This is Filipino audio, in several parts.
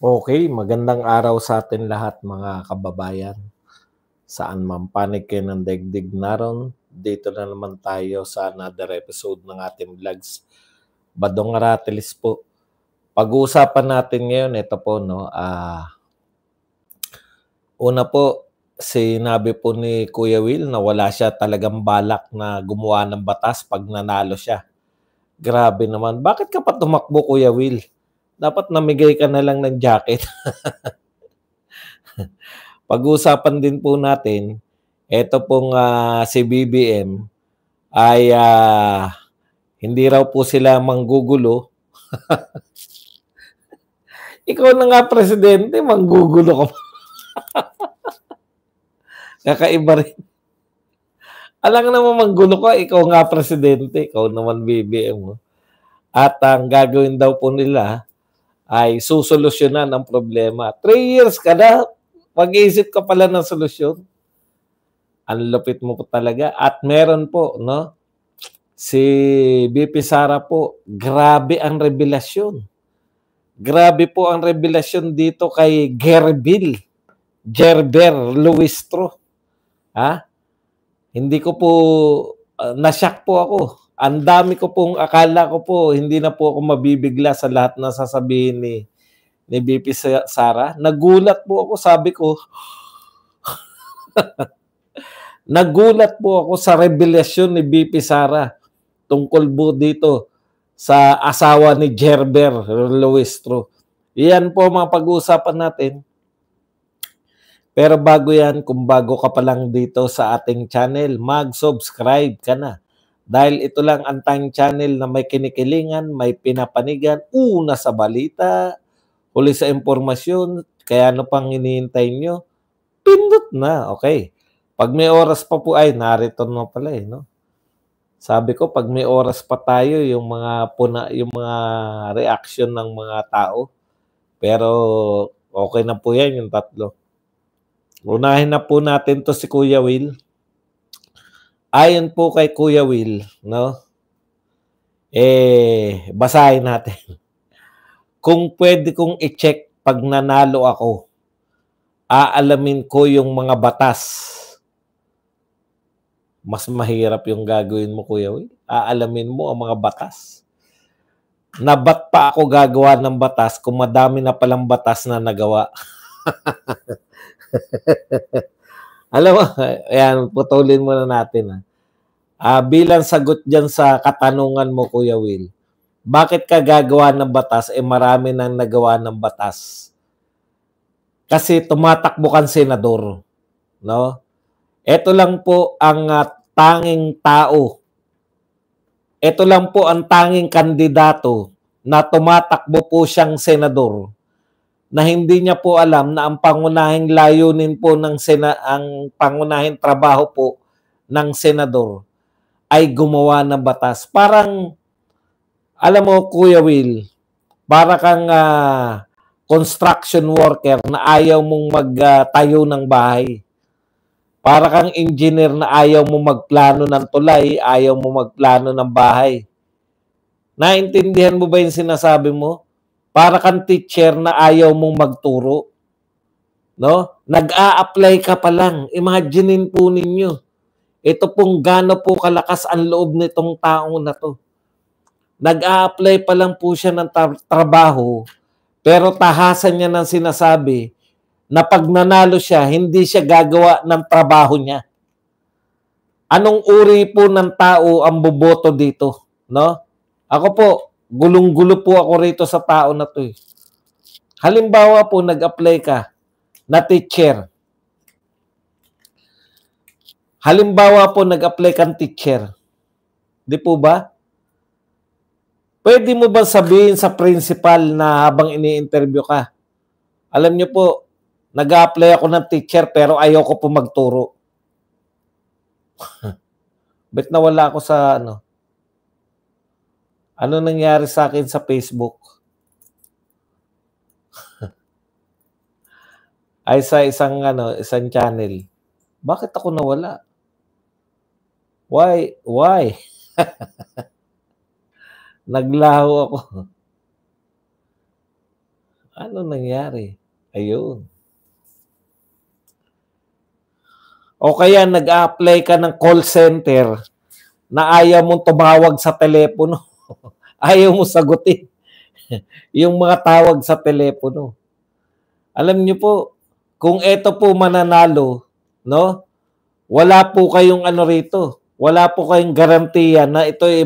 Okay, magandang araw sa atin lahat mga kababayan. Saan man panig kayo ng daigdig naroon, dito na naman tayo sa another episode ng ating vlogs. Badong Aratilis po. Pag-uusapan natin ngayon, ito po, no, una po, sinabi po ni Kuya Will na wala siya talagang balak na gumawa ng batas pag nanalo siya. Grabe naman. Bakit ka pa tumakbo, Kuya Will? Dapat namigay ka na lang ng jacket. Pag-uusapan din po natin, eto pong si BBM ay hindi raw po sila manggugulo. Ikaw na nga presidente, manggugulo ka pa. Kakaiba rin. Alam naman manggulo ka, ikaw nga presidente, ikaw naman BBM. At ang gagawin daw po nila ay susolusyonan ang problema. 3 years ka na, mag-iisip ka pala ng solusyon. Ang lupit mo po talaga. At meron po, no? Si BP Sara po, grabe ang revelasyon. Grabe po ang revelasyon dito kay Gerber Luistro. Ha? Hindi ko po, nasyak po ako. Ang dami ko pong akala ko po, hindi na po ako mabibigla sa lahat na sasabihin ni BP Sara. Nagulat po ako, sabi ko, nagulat po ako sa revelasyon ni BP Sara tungkol po dito sa asawa ni Gerber Luistro. Iyan po mga pag-uusapan natin. Pero bago yan, kung bago ka pa lang dito sa ating channel, mag-subscribe ka na. Dahil ito lang ang tanging channel na may kinikilingan, may pinapanigan, una sa balita, huli sa impormasyon, kaya ano pang hinihintay nyo? Pindot na, okay. Pag may oras pa po, ay narito na pala eh, no? Sabi ko, pag may oras pa tayo, yung mga reaction ng mga tao. Pero okay na po yan, yung tatlo. Unahin na po natin to si Kuya Will. Ayon po kay Kuya Will, no? Basahin natin. Kung pwede kong i-check pag nanalo ako, aalamin ko yung mga batas. Mas mahirap yung gagawin mo, Kuya Will. Aalamin mo ang mga batas. Na ba't pa ako gagawa ng batas kung madami na palang batas na nagawa? Alam mo, ayan, putulin muna natin. Bilang sagot dyan sa katanungan mo, Kuya Will, bakit ka gagawa ng batas? Marami nang nagawa ng batas. Kasi tumatakbo kang senador. No? Ito lang po ang tanging tao. Ito lang po ang tanging kandidato na tumatakbo po siyang senador na hindi niya po alam na ang pangunahing layunin po ang pangunahing trabaho po ng senador ay gumawa ng batas. Parang, alam mo, Kuya Will, para kang construction worker na ayaw mong magtayo ng bahay. Para kang engineer na ayaw mo magplano ng tulay, ayaw mo magplano ng bahay. Naintindihan mo ba yung sinasabi mo? Para kang teacher na ayaw mong magturo. No? Nag-a-apply ka pa lang. Imaginein po ninyo. Ito pong gaano po kalakas ang loob nitong taong na to. Nag-a-apply pa lang po siya ng trabaho, pero tahasan niya ng sinasabi na pag nanalo siya, hindi siya gagawa ng trabaho niya. Anong uri po ng tao ang boboto dito? No? Ako po, gulong-gulo po ako rito sa tao na to eh. Halimbawa po, nag-apply ka na teacher. Halimbawa po, nag-apply kang teacher. Di po ba? Pwede mo ba sabihin sa principal na habang ini-interview ka, alam niyo po, nag-a-apply ako ng teacher pero ayoko po magturo. Bet nawala ako sa ano? Ano nangyari sa akin sa Facebook? Ay sa isang channel. Bakit ako nawala? Why? Naglaho ako. Ano nangyari? Ayun. O kaya nag-a-apply ka ng call center na ayaw mong tumawag sa telepono. Ayaw mo sagutin yung mga tawag sa telepono. Alam niyo po, kung ito po mananalo, no? Wala po kayong ano rito. Wala po kayong garantiya na ito ay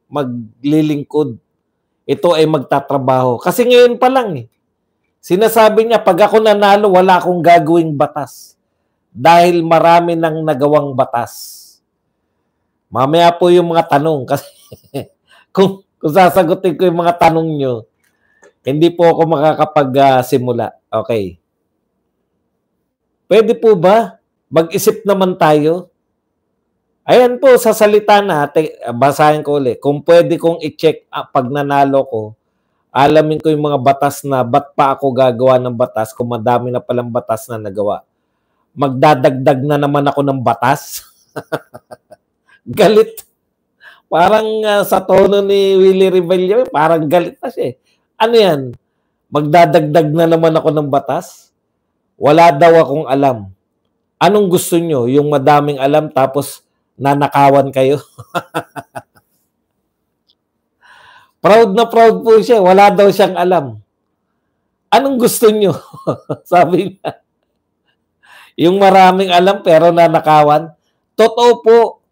maglilingkod. Ito ay magtatrabaho. Kasi ngayon pa lang eh. Sinasabi niya, pag ako nanalo, wala akong gagawing batas. Dahil marami nang nagawang batas. Mamaya po yung mga tanong. Kasi kung sasagutin ko yung mga tanong nyo, hindi po ako makakapag-simula. Okay. Pwede po ba? Mag-isip naman tayo. Ayan po, sa salita natin, basahin ko ulit. Kung pwede kong i-check pag nanalo ko, alamin ko yung mga batas na ba't pa ako gagawa ng batas kung madami na palang batas na nagawa. Magdadagdag na naman ako ng batas. Galit. Parang sa tono ni Willie Rebello, parang galit na siya. Ano yan? Magdadagdag na naman ako ng batas? Wala daw akong alam. Anong gusto nyo? Yung madaming alam tapos nanakawan kayo? Proud na proud po siya. Wala daw siyang alam. Anong gusto nyo? Sabi niya. Yung maraming alam pero nanakawan. Totoo po.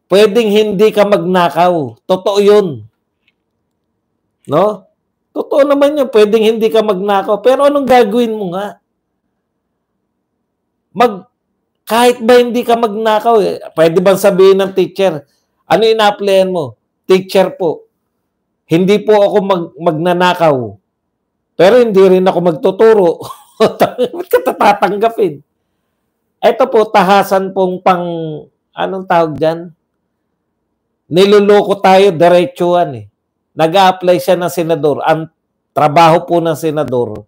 Pwedeng hindi ka magnakaw. Totoo yun. No? Totoo naman yun. Pwedeng hindi ka magnakaw. Pero anong gagawin mo nga? Kahit ba hindi ka magnakaw, pwede bang sabihin ng teacher, ano ina-applyan mo? Teacher po. Hindi po ako magnanakaw. Pero hindi rin ako magtuturo. Ba't ka tatanggapin? Ito po, tahasan pong anong tawag dyan? Niluloko tayo, diretsuhan eh. Nag-a-apply siya ng senador. Ang trabaho po ng senador,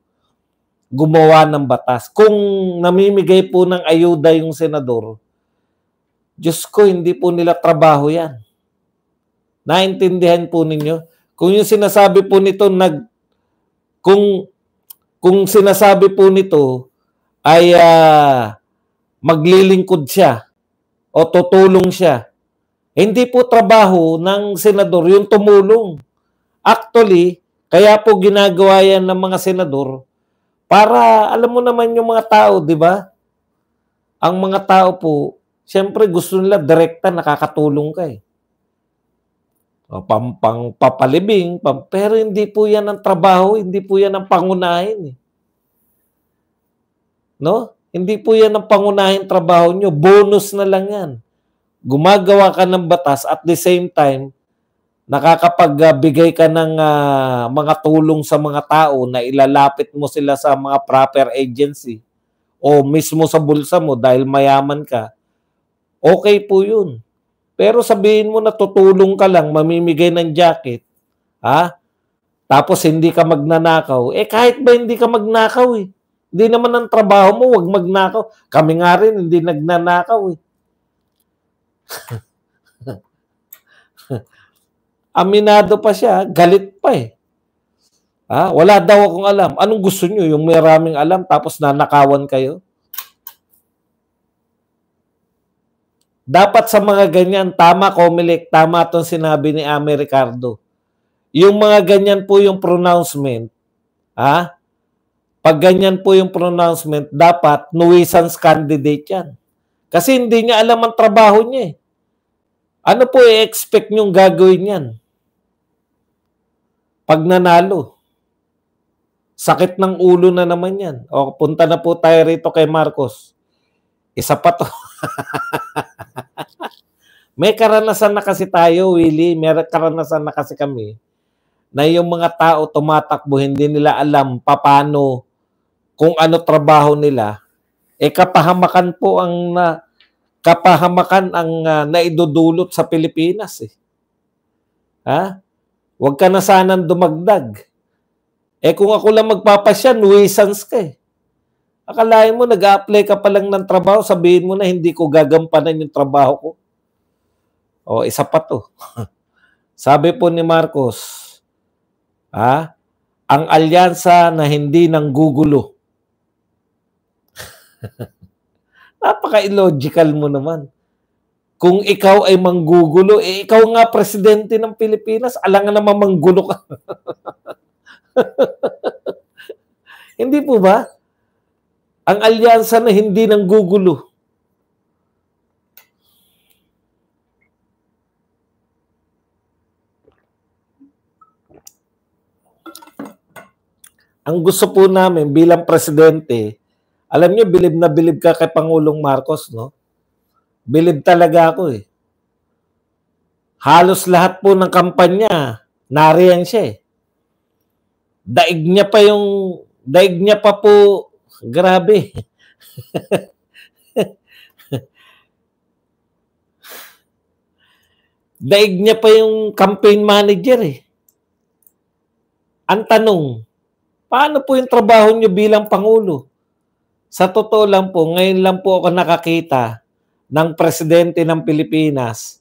gumawa ng batas. Kung namimigay po ng ayuda yung senador, Diyos ko, hindi po nila trabaho yan. Naintindihan po ninyo? Kung yung sinasabi po nito, kung sinasabi po nito ay maglilingkod siya o tutulong siya, hindi po trabaho ng senador yung tumulong. Actually, kaya po ginagawa yan ng mga senador para, alam mo naman yung mga tao, di ba? Ang mga tao po, siyempre gusto nila direkta nakakatulong ka eh. Papalibing, pero hindi po yan ang trabaho, hindi po yan ang pangunahin eh. No? Hindi po yan ang pangunahing trabaho nyo. Bonus na lang yan. Gumagawa ka ng batas at the same time, nakakapagbigay ka ng mga tulong sa mga tao na ilalapit mo sila sa mga proper agency o mismo sa bulsa mo dahil mayaman ka, okay po yun. Pero sabihin mo na tutulong ka lang, mamimigay ng jacket, tapos hindi ka magnanakaw, kahit ba hindi ka magnakaw eh. Hindi naman ang trabaho mo, wag magnakaw. Kami nga rin, hindi nagnanakaw eh. Aminado pa siya, galit pa eh. Wala daw akong alam. Anong gusto nyo? Yung maraming alam tapos nanakawan kayo? Dapat sa mga ganyan, tama Comelec, tama itong sinabi ni Amy Ricardo. Yung mga ganyan po yung pronouncement, pag ganyan po yung pronouncement, dapat nuisance candidate yan. Kasi hindi niya alam ang trabaho niya eh. Ano po i-expect niyong gagawin yan? Pag nanalo, sakit ng ulo na naman yan. O, punta na po tayo rito kay Marcos. Isa pa to. May karanasan na kasi tayo, Willie. May karanasan na kasi kami na yung mga tao tumatakbo, hindi nila alam paano, kung ano trabaho nila. Kapahamakan po ang naidudulot sa Pilipinas eh. Huwag ka na sanang dumagdag. Kung ako lang magpapasya, nuisance ka eh. Akalain mo, nag-a-apply ka pa lang ng trabaho, sabihin mo na hindi ko gagampanan yung trabaho ko. O, isa pa to. Sabi po ni Marcos, ang alyansa na hindi nanggugulo. Napaka-illogical mo naman. Kung ikaw ay manggugulo, eh ikaw nga presidente ng Pilipinas, alangan naman manggulo ka. Hindi po ba? Ang alyansa na hindi nanggugulo. Ang gusto po namin bilang presidente, alam niyo, bilib na bilib ka kay Pangulong Marcos, no? Bilib talaga ako eh. Halos lahat po ng kampanya, nariyan siya eh. Daig niya pa po, grabe. Daig niya pa yung campaign manager eh. Ang tanong, paano po yung trabaho niyo bilang Pangulo? Sa totoo lang po, ngayon lang po ako nakakita ng presidente ng Pilipinas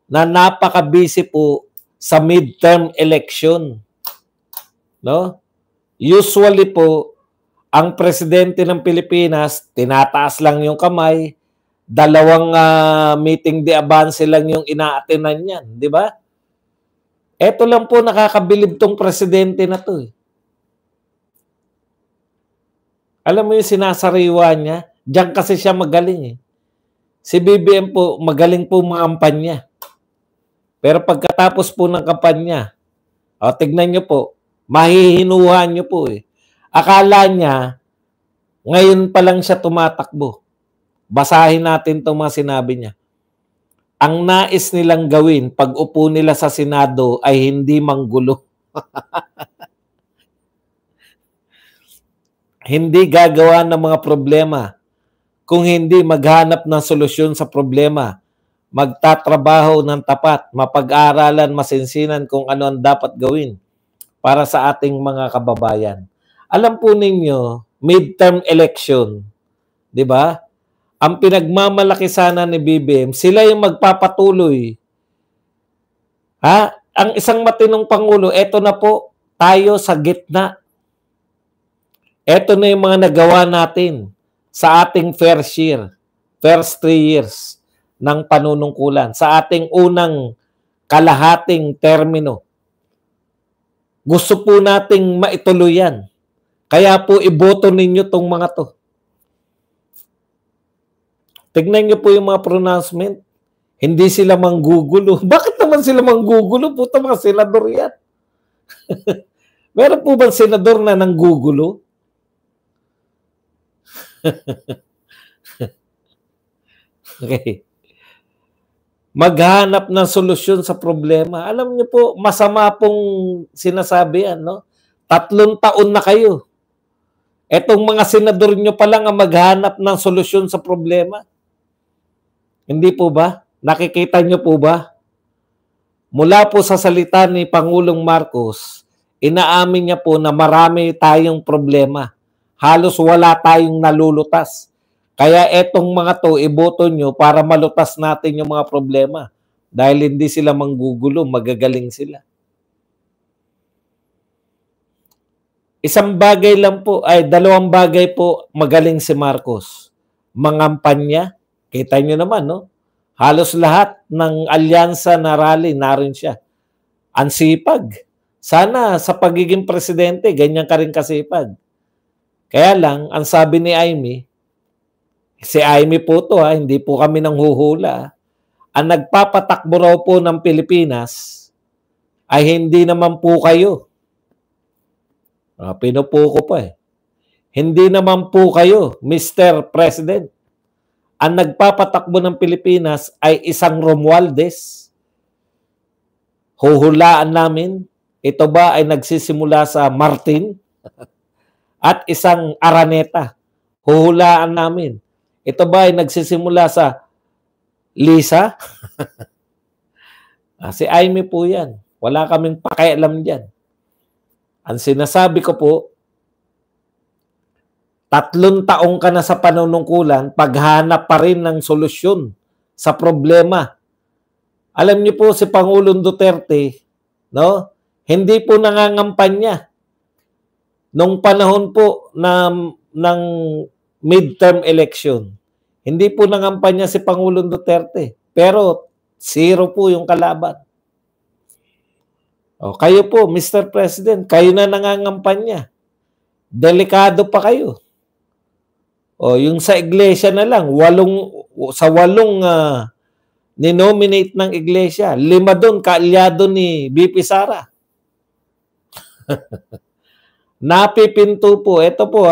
na napaka-busy po sa midterm election. No? Usually po, ang presidente ng Pilipinas, tinataas lang yung kamay, dalawang meeting de avance lang yung ina-attenan niyan, di ba? Eto lang po nakakabilib tong presidente na to eh. Alam mo yung sinasariwa niya? Diyan kasi siya magaling eh. Si BBM po, magaling po mga kampanya. Pero pagkatapos po ng kampanya, tignan nyo po, mahihinuhan nyo po eh. Akala niya, ngayon pa lang siya tumatakbo. Basahin natin itong mga sinabi niya. Ang nais nilang gawin pag upo nila sa Senado ay hindi manggulo. Hindi gagawa ng mga problema. Kung hindi maghanap ng solusyon sa problema, magtatrabaho ng tapat, mapag-aralan, masinsinan kung ano ang dapat gawin para sa ating mga kababayan. Alam po ninyo, midterm election, di ba? Ang pinagmamalaki sana ni BBM, sila yung magpapatuloy. Ang isang matinong Pangulo, eto na po, tayo sa gitna. Eto na yung mga nagawa natin sa ating first 3 years ng panunungkulan, sa ating unang kalahating termino. Gusto po nating maituloy yan. Kaya po iboto ninyo tong mga to. Tignan nyo po yung mga pronouncement. Hindi sila manggugulo. Bakit naman sila manggugulo? Puta, mga senador yan. Meron po bang senador na nanggugulo? Okay. Maghanap ng solusyon sa problema. Alam niyo po, masama pong sinasabi yan, no? 3 taon na kayo. Etong mga senador nyo pa lang ang maghanap ng solusyon sa problema. Hindi po ba? Nakikita nyo po ba? Mula po sa salita ni Pangulong Marcos, inaamin niya po na marami tayong problema. Halos wala tayong nalulutas. Kaya etong mga to, iboto nyo para malutas natin yung mga problema. Dahil hindi sila manggugulo, magagaling sila. Isang bagay lang po, 2 bagay po magaling si Marcos. Mangampanya, kita nyo naman, no? Halos lahat ng alyansa na rally, narin siya. Ang sipag. Sana sa pagiging presidente, ganyan ka rin kasipag. Kaya lang, ang sabi ni Amy, si Amy po to hindi po kami nang huhula. Ang nagpapatakbo raw po ng Pilipinas ay hindi naman po kayo. Pinupuko pa eh. Hindi naman po kayo, Mr. President. Ang nagpapatakbo ng Pilipinas ay isang Romualdez. Huhulaan namin, ito ba ay nagsisimula sa Martin? At isang Araneta. Huhulaan namin. Ito ba ay nagsisimula sa Lisa? Si Amy po yan. Wala kaming pakialam dyan. Ang sinasabi ko po, 3 taong ka na sa panunungkulan, paghanap pa rin ng solusyon sa problema. Alam niyo po si Pangulong Duterte, no? Hindi po nangangampanya. nung panahon po ng midterm election, hindi po nangampanya si Pangulong Duterte. Pero zero po yung kalaban. O, kayo po, Mr. President, kayo na nangangampanya. Delikado pa kayo. O, yung sa iglesia na lang, sa walong ninominate ng iglesia, 5 doon kaalyado ni BP Sara. Napipinto po, ito po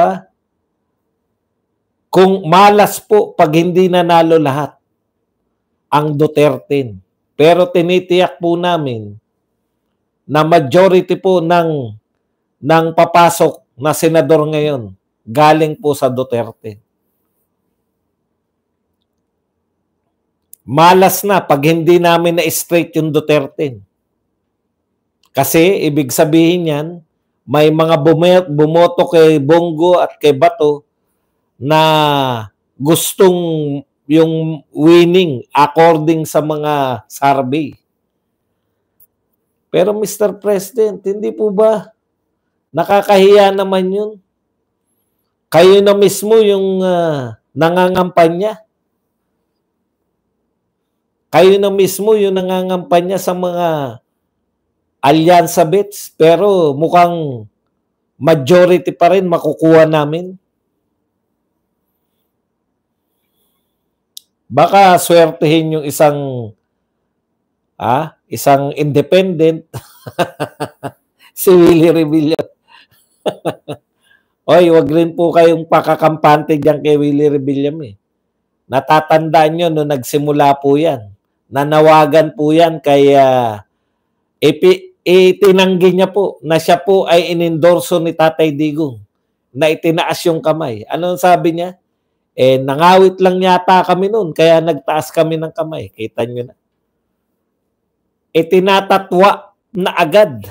kung malas po pag hindi nanalo lahat ang Duterte. Pero tinitiyak po namin na majority po ng papasok na senador ngayon galing po sa Duterte. Malas na pag hindi namin na-straight yung Duterte. Kasi ibig sabihin yan, may mga bumoto kay Bongo at kay Bato na gustong yung winning according sa mga survey. Pero Mr. President, hindi po ba nakakahiya naman yun? Kayo na mismo yung nangangampanya. Kayo na mismo yung nangangampanya sa mga alyansa bets, pero mukhang majority pa rin makukuha namin. Baka swertehin yung isang independent si Willie Revilla. Oy, wag rin po kayong pakakampante diyan kay Willie Revilla eh. Natatandaan nyo nung nagsimula po yan. Nanawagan po yan kay itinanggi niya po na siya po ay inendorso ni Tatay Digong na itinaas yung kamay. Ano sabi niya? Nangawit lang yata kami noon kaya nagtaas kami ng kamay. Kita nyo na. Itinatatwa na agad.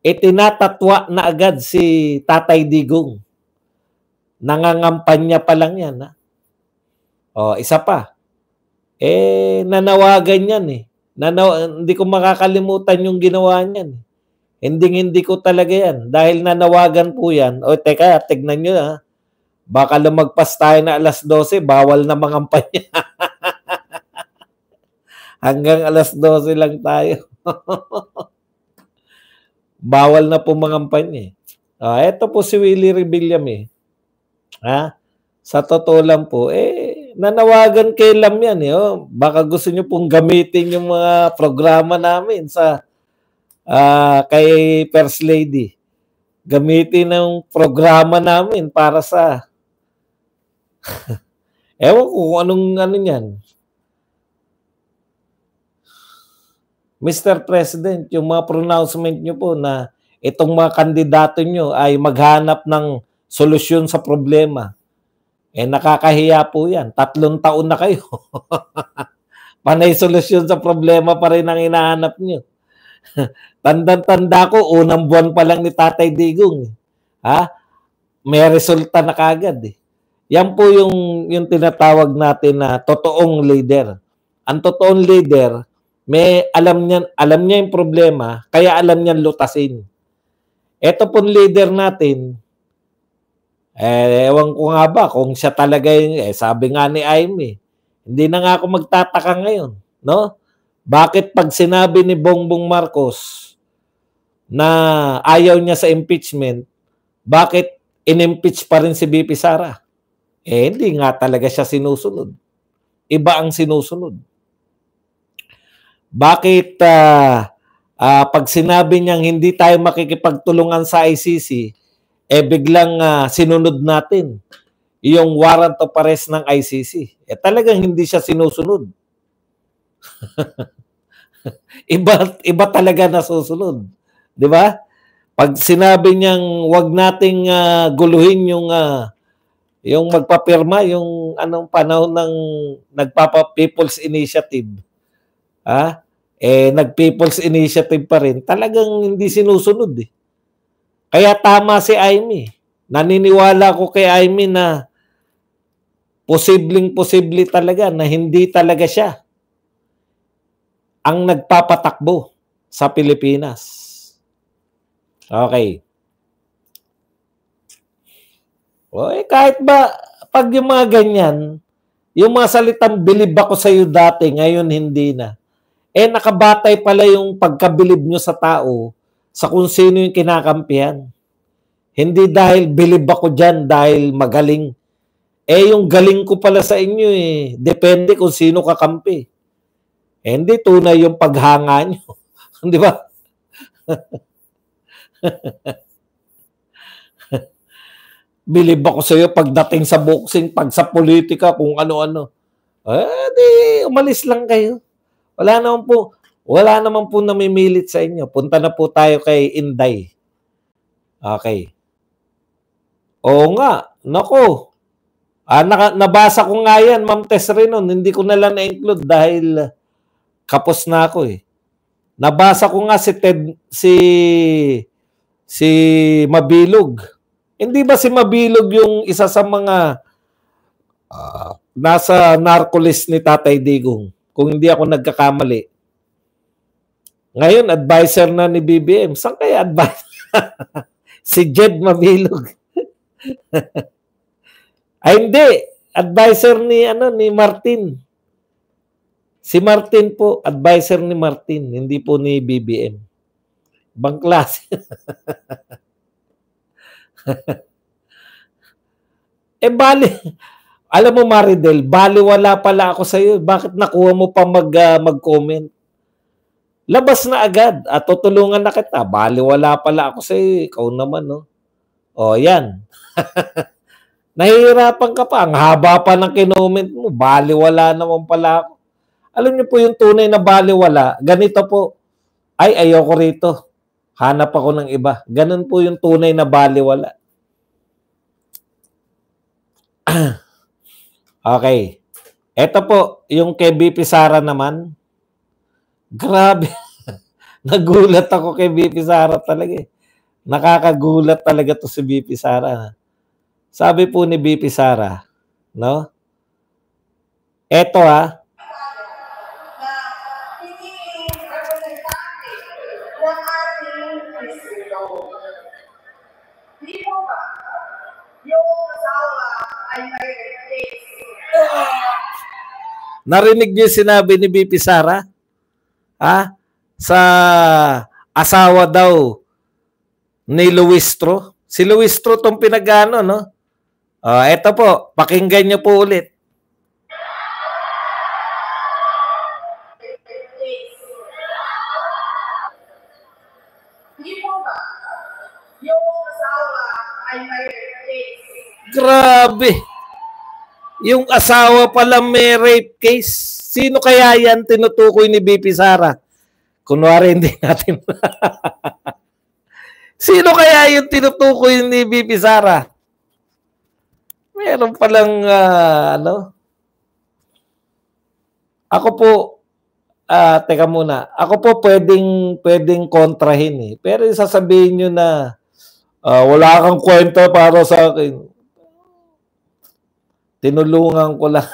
Itinatatwa na agad si Tatay Digong. Nangangampanya pa lang yan. Isa pa. Nanawagan yan eh. Hindi ko makakalimutan yung ginawa niyan. Hindi ko talaga yan. Dahil nanawagan po yan. Teka, tignan nyo baka lumagpas tayo na 12:00, bawal na mangampanya. Hanggang 12:00 lang tayo. Bawal na po mangampanya. Ito po si Willie Revilla eh. Sa totoo lang po, nanawagan kay Lam yan baka gusto nyo pong gamitin yung mga programa namin sa kay First Lady. Gamitin ng programa namin para sa ewan ko kung anong yan. Mr. President, yung mga pronouncement nyo po na itong mga kandidato nyo ay maghanap ng solusyon sa problema. Nakakahiya po yan. 3 taon na kayo. Panay solusyon sa problema pa rin ang hinahanap nyo. Tanda-tanda ko, unang buwan pa lang ni Tatay Digong. May resulta na kagad eh. Yan po yung tinatawag natin na totoong leader. Ang totoong leader, alam niya yung problema, kaya alam niya lutasin. Ito pong leader natin, ewan ko nga ba kung siya talaga yung, sabi nga ni Aimee, hindi na nga ako magtataka ngayon, no? Bakit pag sinabi ni Bongbong Marcos na ayaw niya sa impeachment, bakit in-impeach pa rin si BP Sara? Hindi nga talaga siya sinusunod. Iba ang sinusunod. Bakit pag sinabi niyang hindi tayo makikipagtulungan sa ICC, biglang sinunod natin yung warrant of arrest ng ICC. Talagang hindi siya sinusunod. iba talaga nasusunod. Di ba? Pag sinabi niyang wag nating guluhin yung magpapirma, yung anong panahon ng nagpapa-People's Initiative. Nag-People's Initiative pa rin. Talagang hindi sinusunod eh. Kaya tama si Aimee. Naniniwala ko kay Aimee na posible talaga na hindi talaga siya ang nagpapatakbo sa Pilipinas. Okay. O, kahit ba, pag yung mga ganyan, yung mga salitang bilib ako sa iyo dati, ngayon hindi na. Nakabatay pala yung pagkabilib nyo sa tao sa kung sino yung kinakampihan. Hindi dahil bilib ako dyan, dahil magaling. Yung galing ko pala sa inyo depende kung sino kakampi. Hindi tunay yung paghanga nyo. Di ba? Bilib ako sa iyo pagdating sa boxing, pag sa politika, kung ano-ano. Di umalis lang kayo. Wala naman po namimilit sa inyo. Punta na po tayo kay Inday. Okay. Oo nga. Nako. Nabasa ko nga yan, Ma'am Tess Renon. Hindi ko na lang na-include dahil kapos na ako Nabasa ko nga si Mabilog. Hindi ba si Mabilog yung isa sa mga nasa narco-list ni Tatay Digong? Kung hindi ako nagkakamali. Ngayon, advisor na ni BBM. Saan kaya advisor? Si Jed Mabilog. Ay hindi, advisor ni Martin. Si Martin po, advisor ni Martin, hindi po ni BBM. Ibang klase. Bali. Alam mo Maridel, baliwala pala ako sa iyo. Bakit nakuha mo pa mag-comment? Labas na agad at tutulungan na kita. Baliwala pala ako sa iyo. Ikaw naman, no? O, yan. Nahihirapan ka pa. Ang haba pa ng kinoment mo. Baliwala naman pala ako. Alam niyo po yung tunay na baliwala. Ganito po. Ay, ayoko rito. Hanap ako ng iba. Ganun po yung tunay na baliwala. Okay. Ito po, yung kay BP Sara naman. Grabe. Nagulat ako kay BP Sara talaga Nakakagulat talaga to si BP Sara. Sabi po ni BP Sara, no? Eto Hindi po ba yung asawa ay may case? Narinig niyo sinabi ni BP Sara? Sa asawa daw ni Luistro. Si Luistro tong pinagano, no? Eto po, pakinggan niyo po ulit. Hindi po ba yung asawa ay may case? Grabe. Yung asawa pala may rape case. Sino kaya yan tinutukoy ni BP Sara? Kunwari hindi natin. Sino kaya yung tinutukoy ni BP Sara? Meron palang Ako po teka muna. Ako po pwedeng kontrahin Pero sasabihin niyo na wala kang kwenta para sa akin. Tinulungan ko lang.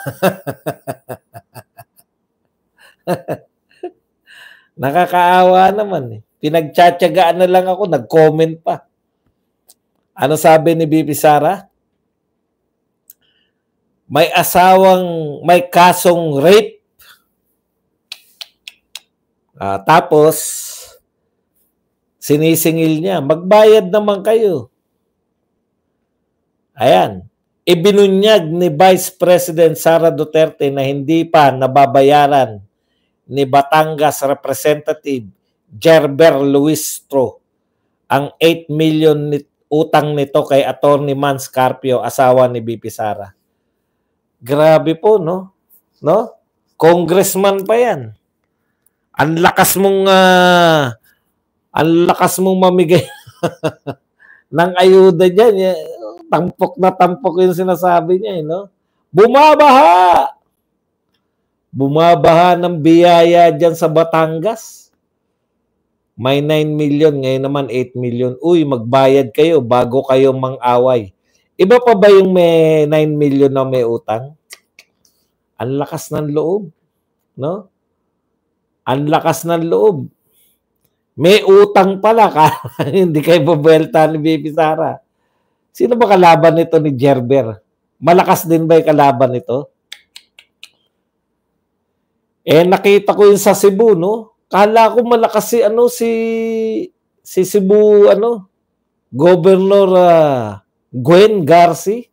Nakakaawa naman Pinagtsatsagaan na lang ako, nag-comment pa. Ano sabi ni BP Sara? May kasong rape. Tapos, sinisingil niya, magbayad naman kayo. Ayan. Ibinunyag ni Vice President Sara Duterte na hindi pa nababayaran ni Batangas Representative Gerber Luistro ang 8 million utang nito kay Attorney Mans Carpio, asawa ni BP Sara. Grabe po, no? Congressman pa yan. Ang lakas mong mamigay ng ayuda diyan. Tampok na tampok yung sinasabi niya, no? Bumabaha ng biyaya diyan sa Batangas. May 9 million, ngayon naman 8 million. Uy, magbayad kayo bago kayo mang-away. Iba pa ba yung may 9 million na may utang? Ang lakas ng loob, no? Ang lakas ng loob. May utang pala hindi kayo babelta ni BP Sara. Sino ba kalaban nito ni Gerber? Malakas din ba yung kalaban nito? Nakita ko yung sa Cebu, no? Kala ko malakas si Cebu, Governor Gwen Garci.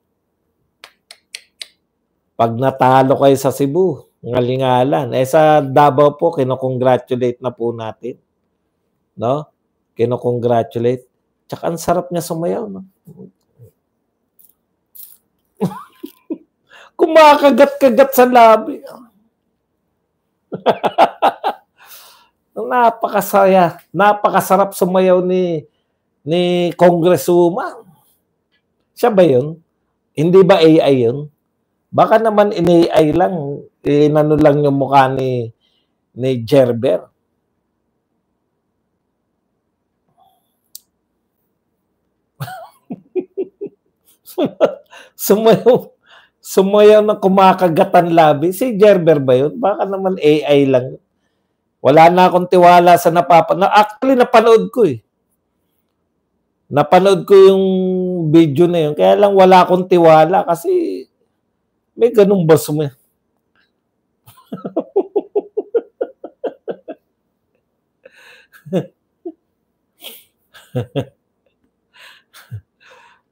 Pag natalo kayo sa Cebu, ngalingalan. Sa Davao po, kinocongratulate na po natin. No? Kinocongratulate. Tsaka ang sarap niya sumayaw, no? Kumakagat-kagat sa labi. Napakasaya. Napakasarap sumayaw ni Congresswoman. Siya ba yun? Hindi ba AI yun? Baka naman in-AI lang. Inano lang yung mukha ni Gerber. Sumayaw na kumakagatan labi. Si Gerber ba yun? Baka naman AI lang. Wala na akong tiwala sa Actually, napanood ko eh. Napanood ko yung video na yun. Kaya lang wala akong tiwala kasi may ganun ba sumayaw?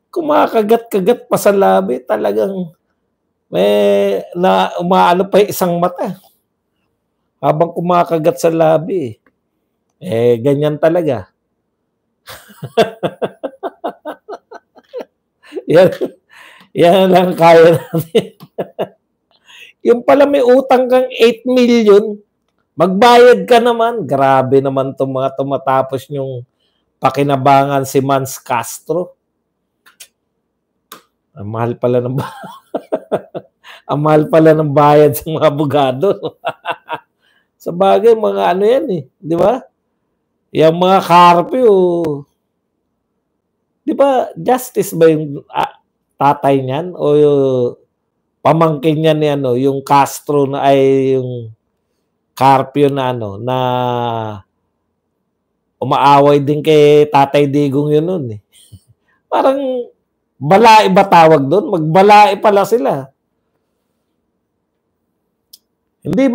Kumakagat-kagat pa sa labi. Talagang umaano pa yung isang mata. Habang kumakagat sa labi. Ganyan talaga. Yan lang kaya natin. Yung pala may utang kang 8 million, magbayad ka naman. Grabe naman itong mga tumatapos yung pakinabangan si Mans Castro. Ang mahal pala ng ang mahal pala ng bayad sa mga abogado. Sa bagay, mga ano yan eh. Di ba? Yung mga Carpio. Di ba, justice ba yung tatay niyan? O yung pamangkin niya ni yung Castro na ay yung Carpio na na umaaway din kay Tatay Digong yun nun eh. Parang balai ba tawag doon? Magbalai pala sila. Hindi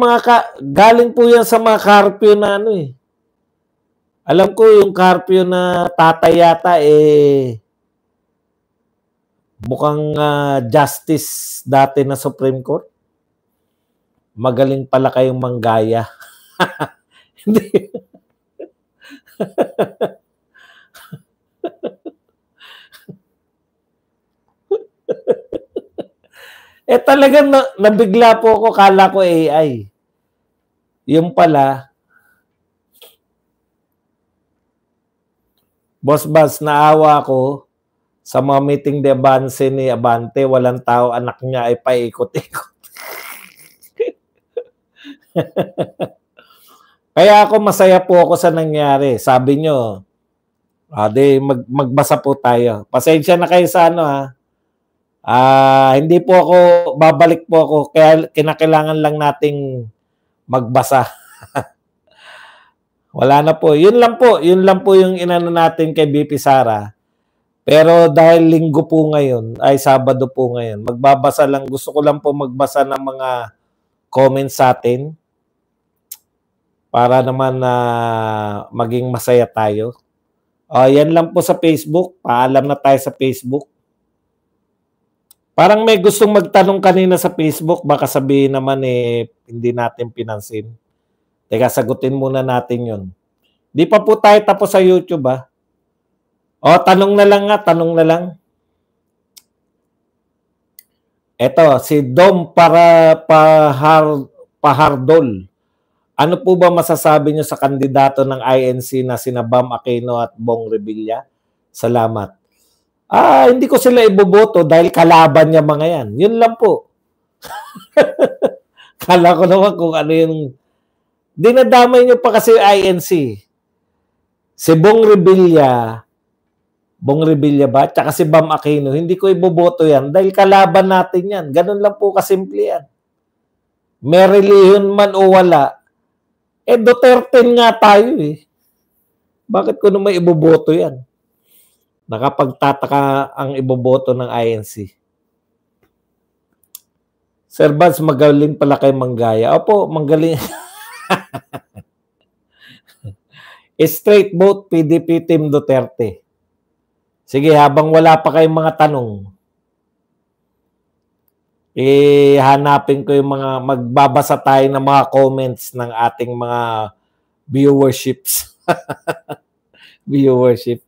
galing po yan sa mga Carpio na eh. Alam ko yung Carpio na tatay yata mukhang justice dati na Supreme Court. Magaling pala kayong manggaya. Hindi. Talagang nabigla po ako, kala ko AI. Yung pala, Boss Bas, naawa ko sa mga meeting de Abante ni Abante, walang tao, anak niya ay paikot-ikot. Kaya ako masaya po ako sa nangyari. Sabi nyo, magbasa po tayo. Pasensya na kayo sa hindi po ako, babalik po ako, kaya kinakailangan lang nating magbasa. Wala na po. Yun lang po yung inano natin kay BP Sara. Pero dahil linggo po ngayon, ay Sabado po ngayon, magbabasa lang, gusto ko lang po magbasa ng mga comments sa atin para naman maging masaya tayo. Yan lang po sa Facebook. Paalam na tayo sa Facebook. Parang may gustong magtanong kanina sa Facebook, baka sabihin naman hindi natin pinansin. Teka, sagutin muna natin yun. Di pa po tayo tapos sa YouTube tanong na lang tanong na lang. Eto, si Dom Pahardol. Ano po ba masasabi niyo sa kandidato ng INC na sina Bam Aquino at Bong Revilla? Salamat. Hindi ko sila iboboto dahil kalaban niya mga yan. Yun lang po. Kala ko naman kung ano yung dinadamay niyo pa kasi INC. Si Bong Revilla ba? Tsaka si Bam Aquino, hindi ko iboboto yan dahil kalaban natin yan. Ganun lang po kasimple yan. May relihiyon man o wala, Duterte nga tayo eh. Bakit ko naman iboboto yan? Nakapagtataka ang iboboto ng INC. Sir Vance, magaling pala kay Manggaya. Opo, magaling. Straight vote, PDP Team Duterte. Sige, habang wala pa kayong mga tanong, hanapin ko yung mga, magbabasa tayo ng mga comments ng ating mga viewerships. Viewership.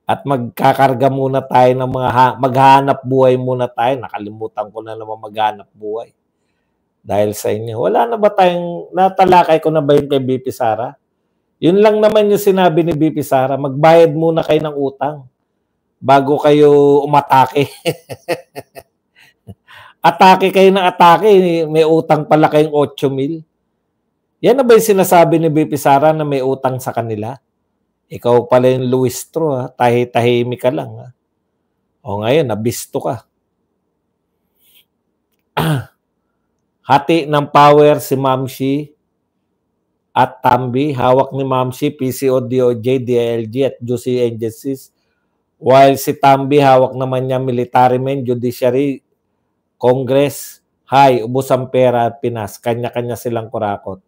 At magkakarga muna tayo ng mga, maghanap buhay muna tayo. Nakalimutan ko na naman maghanap buhay. Dahil sa inyo. Wala na ba tayong, natalakay ko na ba yun kay BP Sara? Yun lang naman yung sinabi ni BP Sara, magbayad muna kayo ng utang bago kayo umatake. Atake kayo ng atake, may utang pala kayong 8,000. Yan na ba yung sinasabi ni BP Sara na may utang sa kanila? Ikaw pala yung Luistro, ha? Tahimik ka lang. Ha? O ngayon, nabisto ka. Hati ng power si Mamshi at Tambi. Hawak ni Mamshi, PCO, DOJ, DILG at Juicy Agencies. While si Tambi, hawak naman niya military men, judiciary, Congress. Hay, ubos ang pera at Pinas. Kanya-kanya silang kurakot.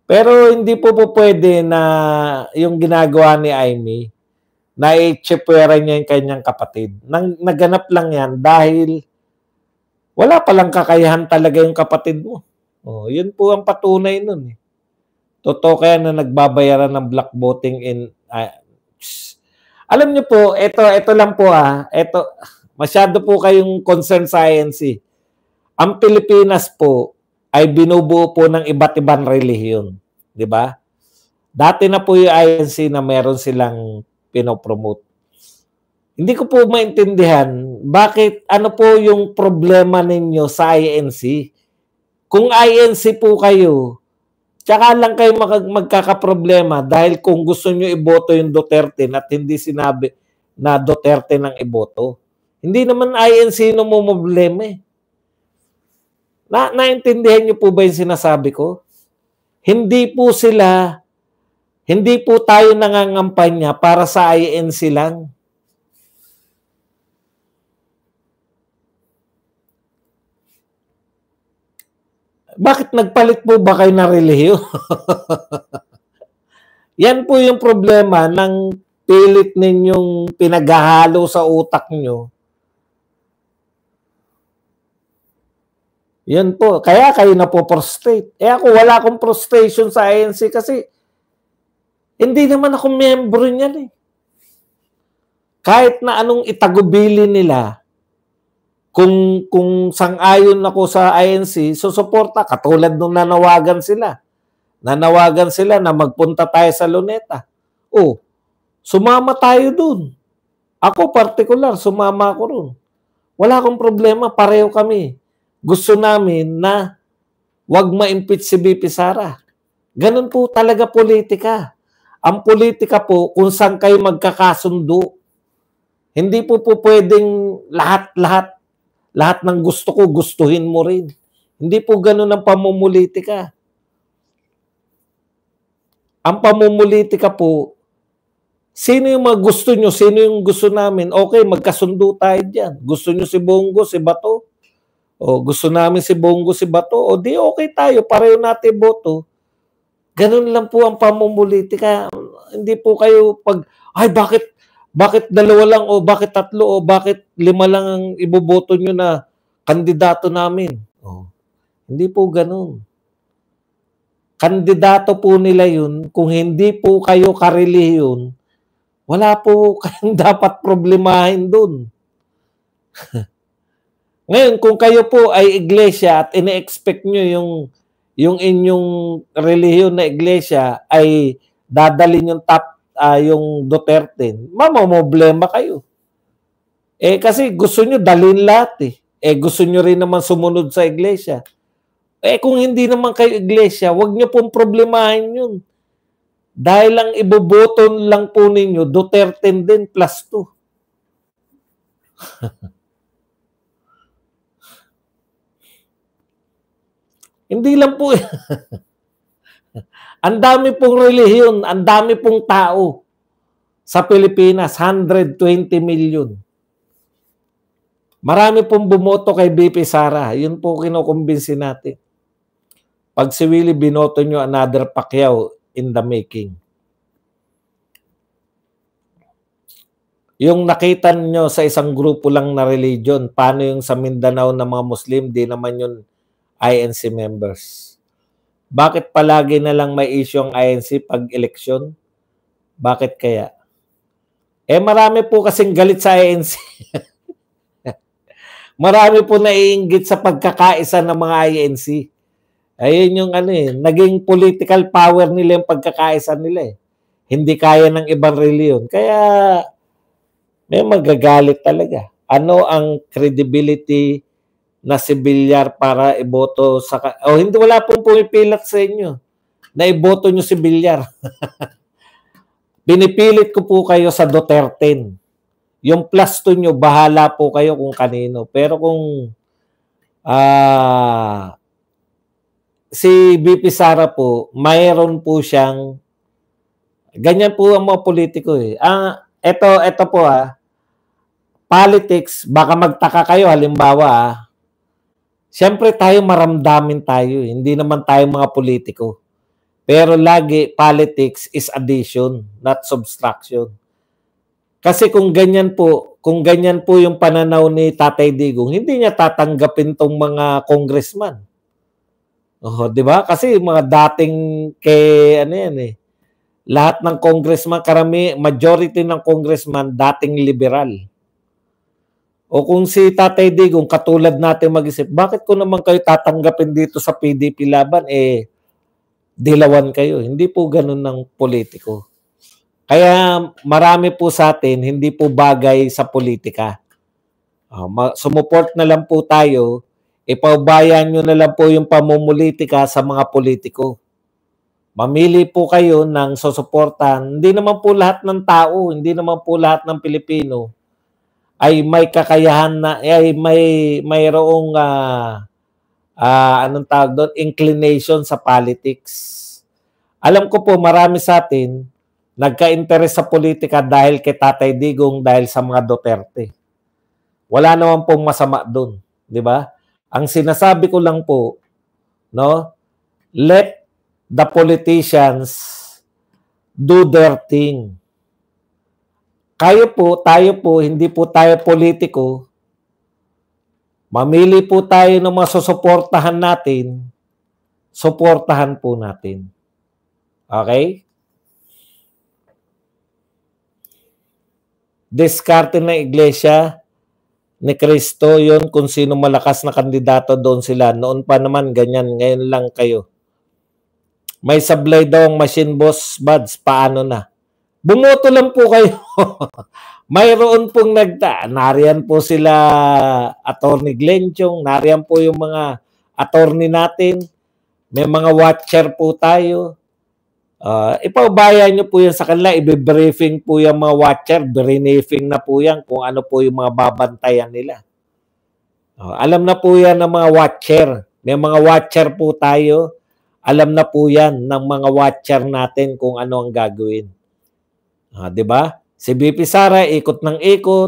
Pero hindi po pwede na yung ginagawa ni Amy na i-chipwera niya yung kanyang kapatid. Naganap lang yan dahil wala palang kakayahan talaga yung kapatid mo. Oh, yun po ang patunay nun. Totoo kaya na nagbabayaran ng black voting in... Alam niyo po, ito lang po ito, masyado po kayong concern sa INC. Ang Pilipinas po ay binubuo po ng iba't ibang relihiyon. Di ba? Dati na po yung INC na meron silang pinopromote. Hindi ko po maintindihan bakit ano po yung problema ninyo sa INC. Kung INC po kayo, tsaka lang kayo magkakaproblema dahil kung gusto nyo iboto yung Duterte at hindi sinabi na Duterte nang iboto. Hindi naman INC no mo problema eh. Naintindihan niyo po ba yung sinasabi ko? Hindi po tayo nangangampanya para sa INC lang. Bakit nagpalit po ba kayo na relihiyon? Yan po yung problema ng pilit ninyong pinaghahalo sa utak nyo. Yan po. Kaya kayo na po prostrate. Ako, wala akong prostration sa INC kasi hindi naman ako membro niyan eh. Kahit na anong itagubili nila, kung sang-ayon ako sa INC, susuporta. Katulad nung nanawagan sila. Nanawagan sila na magpunta tayo sa Luneta. Oh, sumama tayo dun. Ako particular, sumama ako ron. Wala akong problema, pareho kami. Gusto namin na wag ma-impeach si BP Sara. Ganun po talaga politika. Ang politika po kung saan kayo magkakasundo. Hindi po pwedeng lahat ng gusto ko, gustuhin mo rin. Hindi po ganun ang pamumulitika. Ang pamumulitika po, sino yung mga gusto nyo, sino yung gusto namin, okay, magkasundo tayo dyan. Gusto nyo si Bongo, si Bato? O gusto namin si Bongo, si Bato? O di okay tayo, pareho natin boto. Ganun lang po ang pamumulitika. Hindi po kayo ay bakit dalawa lang o bakit tatlo o bakit 5 lang ang iboboto nyo na kandidato namin? Oh. Hindi po ganun. Kandidato po nila yun. Kung hindi po kayo karelihiyon, wala po kayong dapat problemahin dun. Ngayon, kung kayo po ay iglesia at ine-expect nyo yung inyong relihiyon na iglesia ay dadalhin yung yung Duterte, mamamoblema kayo. Kasi gusto nyo dalhin lahat eh. Gusto nyo rin naman sumunod sa iglesia. Kung hindi naman kayo iglesia, wag nyo pong problemahin yun. Dahil lang iboboto lang po ninyo, Duterte din plus 2. Hindi lang po. Ang dami pong relihiyon, ang dami pong tao. Sa Pilipinas, 120 million. Marami pong bumoto kay BP Sara. Yun po kinukumbinsi natin. Pag si Willie binoto nyo, another Pacquiao in the making. Yung nakita nyo sa isang grupo lang na religion, paano yung sa Mindanao na mga Muslim, di naman yun INC members. Bakit palagi na lang may issue ang INC pag eleksyon? Bakit kaya? Marami po kasing galit sa INC. Marami po naiinggit sa pagkakaisa ng mga INC. Ayun yung naging political power nila yung pagkakaisa nila. Hindi kaya ng ibang reliyon. Kaya may magagalit talaga. Ano ang credibility na si Villar para iboto sa... hindi, wala pong pumipilat sa inyo na iboto nyo si Villar. Pinipilit ko po kayo sa Duterte. Yung plus 2 nyo, bahala po kayo kung kanino. Pero kung si BP Sara po, mayroon po siyang ganyan po ang mga politiko Ito po politics, baka magtaka kayo halimbawa siyempre tayo maramdamin tayo, hindi naman tayo mga politiko. Pero lagi politics is addition, not subtraction. Kasi kung ganyan po yung pananaw ni Tatay Digong, hindi niya tatanggapin tong mga congressman. Di ba? Kasi mga dating lahat ng congressman, majority ng congressman dating liberal. O kung si Tatay Digong katulad natin mag-isip, bakit ko naman kayo tatanggapin dito sa PDP laban dilawan kayo. Hindi po ganun ng politiko. Kaya marami po sa atin hindi po bagay sa politika. Sumuport na lang po tayo, ipaubayan nyo na lang po yung pamumulitika sa mga politiko. Mamili po kayo ng susuportan. Hindi naman po lahat ng tao, hindi naman po lahat ng Pilipino ay may kakayahan na, mayroong anong tawag doon, inclination sa politics. Alam ko po marami sa atin nagka-interest sa politika dahil kay Tatay Digong, dahil sa mga Duterte. Wala naman pong masama doon, di ba? Ang sinasabi ko lang po, let the politicians do their thing. Tayo po, hindi po tayo politiko. Mamili po tayo ng mga susuportahan natin, suportahan po natin. Okay? Diskarte ng Iglesia ni Cristo, yun kung sino malakas na kandidato doon sila. Noon pa naman ganyan, ngayon lang kayo. May sablay daw ang machine boss buds, paano na? Bumoto lang po kayo. Mayroon pong nariyan po sila Attorney Glenchong, nariyan po yung mga attorney natin, may mga watcher po tayo. Ipaubayan nyo po yan sa kanila, i-briefing po yung mga watcher, briefing na po yan kung ano po yung mga babantayan nila. Alam na po yan ng mga watcher, may mga watcher po tayo, alam na po yan ng mga watcher natin kung ano ang gagawin. Diba? Si BP Sara, ikot ng ikot,